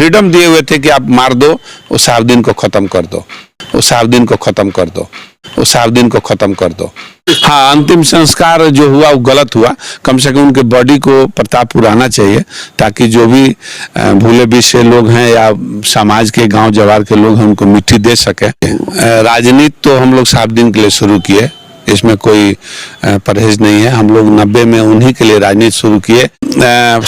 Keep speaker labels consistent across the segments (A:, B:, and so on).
A: Freedom दिए हुए थे कि आप मार दो, उस साहबुद्दीन को खत्म कर दो, उस साहबुद्दीन को खत्म कर दो, उस साहबुद्दीन को खत्म कर दो। हाँ, अंतिम संस्कार जो हुआ वो गलत हुआ। कम से कम उनके बॉडी को प्रतापपुर आना चाहिए, ताकि जो भी भूले बिसरे लोग हैं या समाज के गांव जवार के लोग हैं उनको मिट्टी दे सके। राजनीति तो हम लोग साहबुद्दीन के लिए शुरू किए, इसमें कोई परहेज नहीं है। हम लोग 90 में उन्हीं के लिए राजनीति शुरू किए।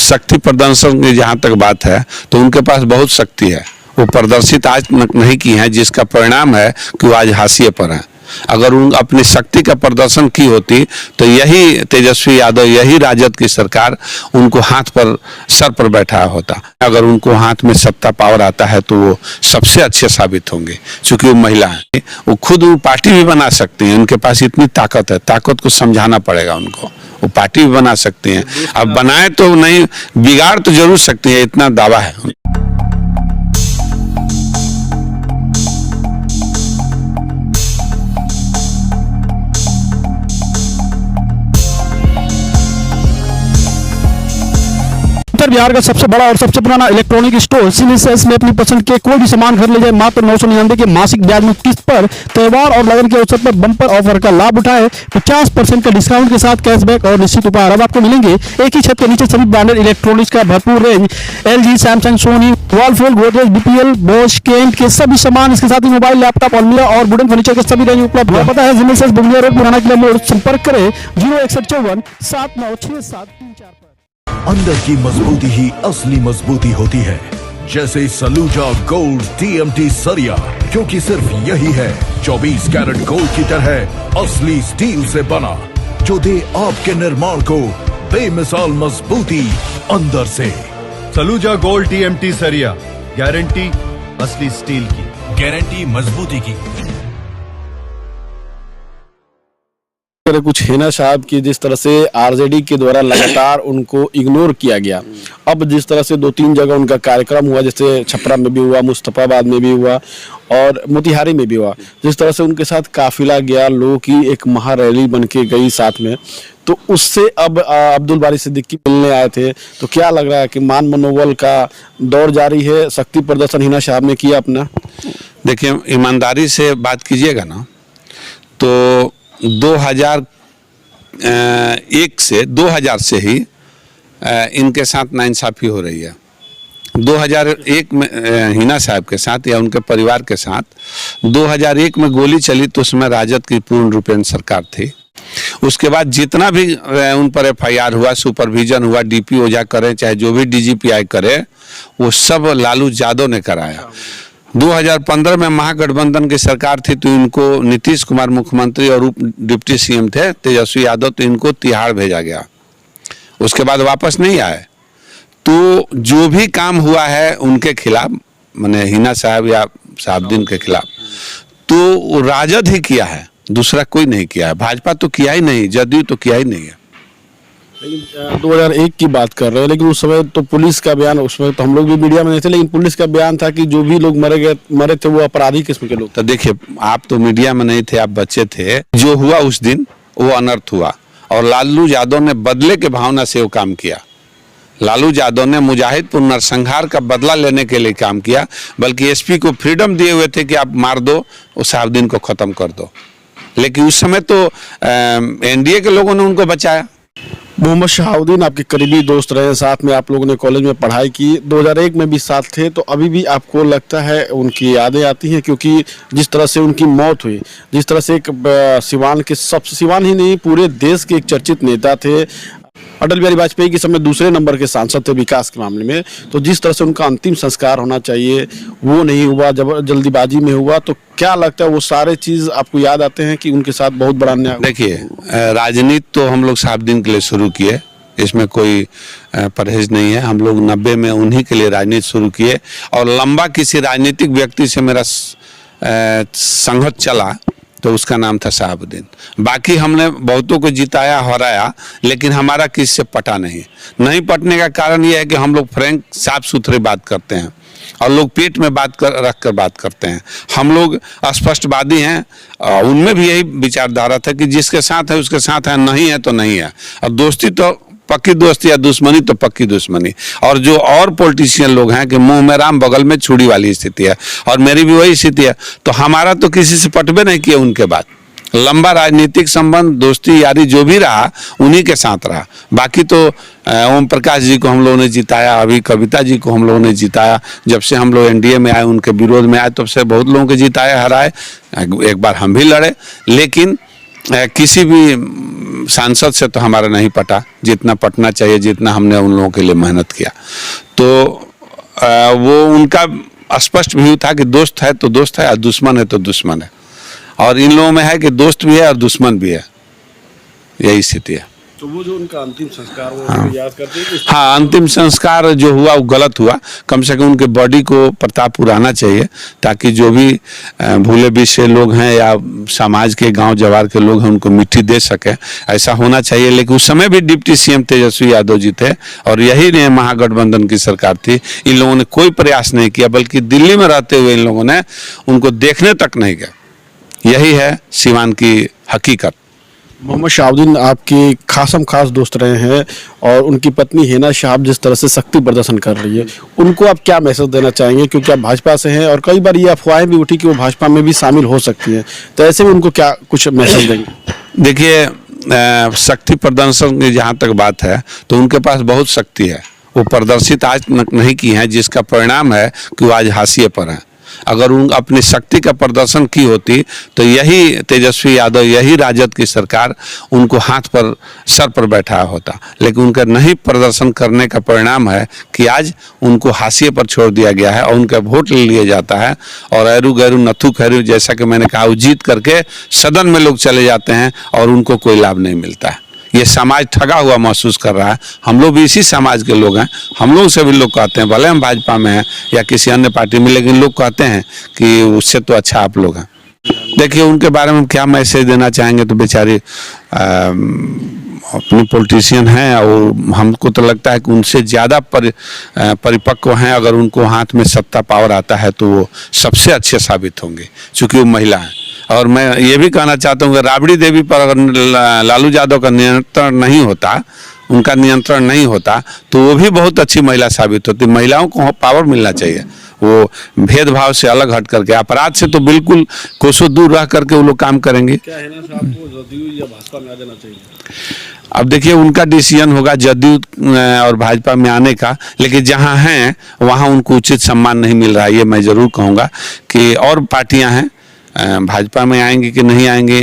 A: शक्ति प्रदर्शन की जहाँ तक बात है तो उनके पास बहुत शक्ति है, वो प्रदर्शित आज नहीं की है, जिसका परिणाम है कि वो आज हाशिए पर है। अगर उन अपनी शक्ति का प्रदर्शन की होती तो यही तेजस्वी यादव, यही राजद की सरकार उनको हाथ पर सर पर बैठा होता। अगर उनको हाथ में सत्ता पावर आता है तो वो सबसे अच्छे साबित होंगे, क्योंकि वो महिला है। वो खुद वो पार्टी भी बना सकती हैं, उनके पास इतनी ताकत है। ताकत को समझाना पड़ेगा उनको, वो पार्टी भी बना सकती हैं। अब बनाए तो नहीं, बिगाड़ तो जरूर सकती है, इतना दावा है।
B: उत्तर बिहार का सबसे बड़ा और सबसे पुराना इलेक्ट्रॉनिक स्टोर सिविल सेल्स में अपनी पसंद के कोई भी सामान खरीद ले जाए मात्र 999 के मासिक ब्याज मुक्त किस्त पर। त्योहार और लगन के अवसर पर बम्पर ऑफर का लाभ उठाए। 50% का डिस्काउंट के साथ कैशबैक और निश्चित उपहार अब आपको मिलेंगे एक ही छत के नीचे। सभी ब्रांडेड इलेक्ट्रॉनिक्स का भरपूर range, LG, Samsung, Sony, Whirlpool, Godrej, BPL, Bosch, Kent के सभी सामान, इसके साथ ही मोबाइल, लैपटॉप, अलमीरा और वुडन फर्नीचर के सभी रेंज उपलब्ध है। पता है सिविल सेल्स बुंदिया रोड, पुराना किला मोड़। संपर्क करें 06154
C: अंदर की मजबूती ही असली मजबूती होती है, जैसे सलूजा गोल्ड TMT सरिया, क्योंकि सिर्फ यही है 24 कैरेट गोल्ड की तरह असली स्टील से बना, जो दे आपके निर्माण को बेमिसाल मजबूती अंदर से।
D: सलूजा गोल्ड TMT सरिया, गारंटी असली स्टील की,
C: गारंटी मजबूती की।
B: कुछ हिना साहब की जिस तरह से RJD के द्वारा लगातार उनको इग्नोर किया गया, अब जिस तरह से 2-3 जगह उनका कार्यक्रम हुआ, जैसे छपरा में भी हुआ, मुस्तफाबाद में भी हुआ और मोतिहारी में भी हुआ, जिस तरह से उनके साथ काफिला गया, लोगों की एक महारैली बन के गई साथ में, तो उससे अब अब्दुल बारी सिद्दीकी मिलने आए थे। तो क्या लग रहा है कि मान मनोबल का दौर जारी है? शक्ति प्रदर्शन हिना साहब ने किया अपना।
A: देखिए, ईमानदारी से बात कीजिएगा ना तो 2001 से 2000 से ही इनके साथ नाइंसाफी हो रही है। 2001 में हिना साहब के साथ या उनके परिवार के साथ 2001 में गोली चली तो उसमें राजद की पूर्ण रूपेण सरकार थी। उसके बाद जितना भी उन पर FIR हुआ, सुपरविजन हुआ, DP ओझा करे चाहे जो भी DGPI करे, वो सब लालू यादव ने कराया। 2015 में महागठबंधन की सरकार थी तो इनको नीतीश कुमार मुख्यमंत्री और उप डिप्टी CM थे तेजस्वी यादव, तो इनको तिहाड़ भेजा गया। उसके बाद वापस नहीं आए। तो जो भी काम हुआ है उनके खिलाफ, माने हिना साहब या साहबुद्दीन के खिलाफ, तो राजद ही किया है, दूसरा कोई नहीं किया है। भाजपा तो किया ही नहीं, जदयू तो किया ही नहीं है।
B: लेकिन 2001 की बात कर रहे हैं, लेकिन उस समय तो पुलिस का बयान, उसमें तो हम लोग भी मीडिया में नहीं थे, लेकिन पुलिस का बयान था कि जो भी लोग मरे थे वो अपराधी किस्म के लोग।
A: तो देखिए, आप तो मीडिया में नहीं थे, आप बच्चे थे। जो हुआ उस दिन वो अनर्थ हुआ और लालू यादव ने बदले के भावना से वो काम किया। लालू यादव ने मुजाहिदपुर नरसंहार का बदला लेने के लिए काम किया, बल्कि SP को फ्रीडम दिए हुए थे कि आप मार दो, उस साहबुद्दीन को खत्म कर दो। लेकिन उस समय तो NDA के लोगों ने उनको बचाया।
B: मोहम्मद शहाबुद्दीन आपके करीबी दोस्त रहे, साथ में आप लोगों ने कॉलेज में पढ़ाई की, 2001 में भी साथ थे, तो अभी भी आपको लगता है उनकी यादें आती हैं? क्योंकि जिस तरह से उनकी मौत हुई, जिस तरह से एक सिवान के सबसे, सिवान ही नहीं पूरे देश के एक चर्चित नेता थे, अटल बिहारी वाजपेयी के समय दूसरे नंबर के सांसद थे विकास के मामले में, तो जिस तरह से उनका अंतिम संस्कार होना चाहिए वो नहीं हुआ, जल्दीबाजी में हुआ, तो क्या लगता है वो सारे चीज आपको याद आते हैं कि उनके साथ बहुत बड़ा अन्याय?
A: देखिए, राजनीति तो हम लोग साहबुद्दीन के लिए शुरू किए, इसमें कोई परहेज नहीं है। हम लोग 90 में उन्हीं के लिए राजनीति शुरू किए और लंबा किसी राजनीतिक व्यक्ति से मेरा संघर्ष चला तो उसका नाम था साहबुद्दीन। बाकी हमने बहुतों को जिताया, हराया, लेकिन हमारा किसी से पटा नहीं पटने का कारण यह है कि हम लोग फ्रैंक साफ सुथरे बात करते हैं और लोग पेट में रख कर बात करते हैं। हम लोग स्पष्टवादी हैं, उनमें भी यही विचारधारा था कि जिसके साथ है उसके साथ है, नहीं है तो नहीं है। और दोस्ती तो पक्की दोस्ती या दुश्मनी तो पक्की दुश्मनी। और जो और पॉलिटिशियन लोग हैं कि मुंह में राम बगल में छुरी वाली स्थिति है, और मेरी भी वही स्थिति है। तो हमारा तो किसी से पटबे नहीं किया उनके बाद, लंबा राजनीतिक संबंध, दोस्ती यारी जो भी रहा उन्हीं के साथ रहा। बाकी तो ओम प्रकाश जी को हम लोगों ने जिताया, अभी कविता जी को हम लोगों ने जिताया। जब से हम लोग एनडीए में आए, उनके विरोध में आए, तब से बहुत लोगों को जिताया, हराए। एक बार हम भी लड़े, लेकिन किसी भी सांसद से तो हमारा नहीं पटा जितना पटना चाहिए, जितना हमने उन लोगों के लिए मेहनत किया। तो वो उनका स्पष्ट व्यू था कि दोस्त है तो दोस्त है और दुश्मन है तो दुश्मन है। और इन लोगों में है कि दोस्त भी है और दुश्मन भी है, यही स्थिति है।
B: तो वो जो उनका अंतिम संस्कार वो याद करते हैं कि
A: हाँ, अंतिम संस्कार जो हुआ वो गलत हुआ। कम से कम उनके बॉडी को प्रतापपुर आना चाहिए, ताकि जो भी भूले बिछड़े लोग हैं या समाज के गांव जवार के लोग हैं उनको मिट्टी दे सके, ऐसा होना चाहिए। लेकिन उस समय भी डिप्टी सीएम तेजस्वी यादव जी थे और यही ने महागठबंधन की सरकार थी। इन लोगों ने कोई प्रयास नहीं किया, बल्कि दिल्ली में रहते हुए इन लोगों ने उनको देखने तक नहीं गए। यही है सीवान की हकीकत।
B: मोहम्मद शहाबुद्दीन आपके खासम खास दोस्त रहे हैं, और उनकी पत्नी हिना शहाब जिस तरह से शक्ति प्रदर्शन कर रही है, उनको आप क्या मैसेज देना चाहेंगे? क्योंकि आप भाजपा से हैं और कई बार ये अफवाहें भी उठी कि वो भाजपा में भी शामिल हो सकती हैं, तो ऐसे में उनको क्या कुछ मैसेज देंगे?
A: देखिए, शक्ति प्रदर्शन की जहाँ तक बात है तो उनके पास बहुत शक्ति है, वो प्रदर्शित आज तक नहीं की है, जिसका परिणाम है कि वो आज हाशिए पर हैं। अगर उन अपनी शक्ति का प्रदर्शन की होती तो यही तेजस्वी यादव, यही राजद की सरकार उनको हाथ पर सर पर बैठा होता। लेकिन उनका नहीं प्रदर्शन करने का परिणाम है कि आज उनको हाशिए पर छोड़ दिया गया है और उनका वोट ले लिया जाता है। और ऐरू गैरू नथु खैरू, जैसा कि मैंने कहा, वो जीत करके सदन में लोग चले जाते हैं और उनको कोई लाभ नहीं मिलता है। ये समाज ठगा हुआ महसूस कर रहा है। हम लोग भी इसी समाज के लोग हैं। हम लोग से भी लोग कहते हैं, भले हम भाजपा में हैं या किसी अन्य पार्टी में, लेकिन लोग कहते हैं कि उससे तो अच्छा आप लोग हैं। देखिए, उनके बारे में क्या मैसेज देना चाहेंगे? तो बेचारी अपने पॉलिटिशियन हैं और हमको तो लगता है कि उनसे ज़्यादा परिपक्व हैं। अगर उनको हाथ में सत्ता पावर आता है तो वो सबसे अच्छे साबित होंगे, चूँकि वो महिला हैं। और मैं ये भी कहना चाहता हूँ कि राबड़ी देवी पर अगर लालू यादव का नियंत्रण नहीं होता, उनका नियंत्रण नहीं होता, तो वो भी बहुत अच्छी महिला साबित होती। महिलाओं को पावर मिलना चाहिए, वो भेदभाव से अलग हट करके, अपराध से तो बिल्कुल कोसों दूर रह करके वो लोग काम करेंगे।
B: क्या हिना साहब को जदयू या भाजपा में आ जाना चाहिए?
A: अब देखिए, उनका डिसीजन होगा जदयू और भाजपा में आने का, लेकिन जहाँ हैं वहाँ उनको उचित सम्मान नहीं मिल रहा है। ये मैं ज़रूर कहूँगा कि और पार्टियाँ हैं, भाजपा में आएंगे कि नहीं आएंगे,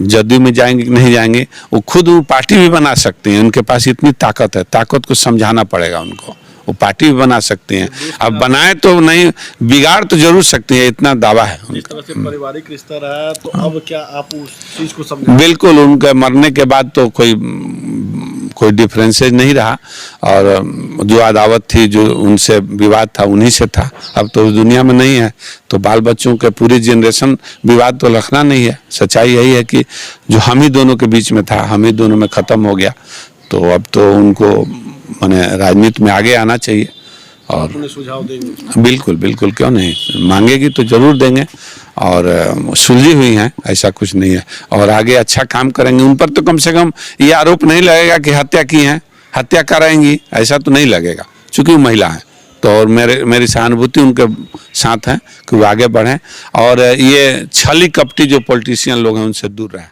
A: जदयू में जाएंगे कि नहीं जाएंगे, वो खुद वो पार्टी भी बना सकते हैं। उनके पास इतनी ताकत है, ताकत को समझाना पड़ेगा उनको। वो पार्टी भी बना सकते हैं, अब बनाए तो नहीं, बिगाड़ तो जरूर सकती है, इतना दावा है।
B: जिस तरह से पारिवारिक रिश्ता रहा है, तो अब क्या आप उस चीज को समझ?
A: बिल्कुल, उनके मरने के बाद तो कोई डिफरेंसेज नहीं रहा, और जो अदावत थी, जो उनसे विवाद था, उन्हीं से था। अब तो उस दुनिया में नहीं है, तो बाल बच्चों के पूरी जनरेशन विवाद तो रखना नहीं है। सच्चाई यही है कि जो हम ही दोनों के बीच में था, हम ही दोनों में ख़त्म हो गया। तो अब तो उनको माने राजनीति में आगे आना चाहिए। और
B: सुझाव देंगे?
A: बिल्कुल बिल्कुल, क्यों नहीं, मांगेगी तो जरूर देंगे। और सुलझी हुई हैं, ऐसा कुछ नहीं है, और आगे अच्छा काम करेंगे। उन पर तो कम से कम ये आरोप नहीं लगेगा कि हत्या की है, हत्या कराएंगी, ऐसा तो नहीं लगेगा, चूँकि वो महिला है। तो और मेरी सहानुभूति उनके साथ है कि वो आगे बढ़ें और ये छली कपटी जो पॉलिटिशियन लोग हैं उनसे दूर रहें।